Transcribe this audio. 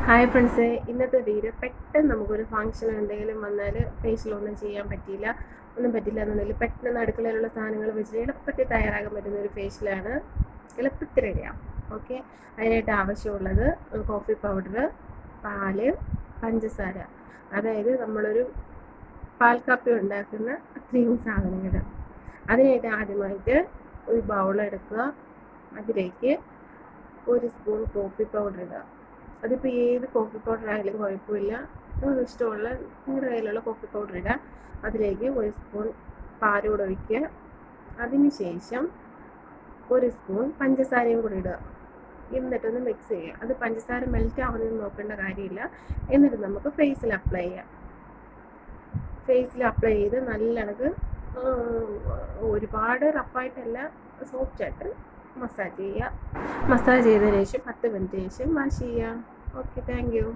Hi ഫ്രണ്ട്സേ, ഇന്നത്തെ video പെട്ടെന്ന് നമുക്കൊരു ഫംഗ്ഷൻ എന്തെങ്കിലും വന്നാൽ ഫേഷ്യലൊന്നും ചെയ്യാൻ പറ്റിയില്ല, ഒന്നും പറ്റില്ല എന്നുണ്ടെങ്കിൽ പെട്ടെന്ന് അടുക്കളയിലുള്ള സാധനങ്ങൾ വെച്ചിട്ട് എളുപ്പത്തിൽ തയ്യാറാക്കാൻ പറ്റുന്ന ഒരു ഫേഷ്യലാണ്. എളുപ്പത്തിൽ റെഡിയാവും. ഓക്കെ, അതിനായിട്ട് ആവശ്യമുള്ളത് കോഫി പൗഡർ, പാല്, പഞ്ചസാര. അതായത് നമ്മളൊരു പാൽ കാപ്പി ഉണ്ടാക്കുന്ന അത്രയും സാധനങ്ങൾ. അതിനായിട്ട് ആദ്യമായിട്ട് ഒരു ബൗൾ എടുക്കുക. അതിലേക്ക് ഒരു സ്പൂൺ കോഫി പൗഡർ ഇടുക. അതിപ്പോൾ ഏത് കോഫി പൗഡർ ആയാലും കുഴപ്പമില്ല, നിങ്ങൾക്ക് ഇഷ്ടമുള്ള നിങ്ങളുടെ കയ്യിലുള്ള കോഫി പൗഡർ ഇടുക. അതിലേക്ക് ഒരു സ്പൂൺ പാലൂടെ ഒഴിക്കുക. അതിന് ശേഷം ഒരു സ്പൂൺ പഞ്ചസാരയും കൂടി ഇടുക. എന്നിട്ടൊന്ന് മിക്സ് ചെയ്യുക. അത് പഞ്ചസാര മെൽറ്റ് ആവുന്നതെന്ന് നോക്കേണ്ട കാര്യമില്ല. എന്നിട്ട് നമുക്ക് ഫേസിൽ അപ്ലൈ ചെയ്യാം. ഫേസിൽ അപ്ലൈ ചെയ്ത് നല്ലത് ഒരുപാട് റഫായിട്ടല്ല, സോഫ്റ്റായിട്ട് മസാജ് ചെയ്യുക. മസാജ് ചെയ്തതിന് ശേഷം 10 മിനിറ്റ് ശേഷം വാഷ് ചെയ്യുക. Okay, thank you.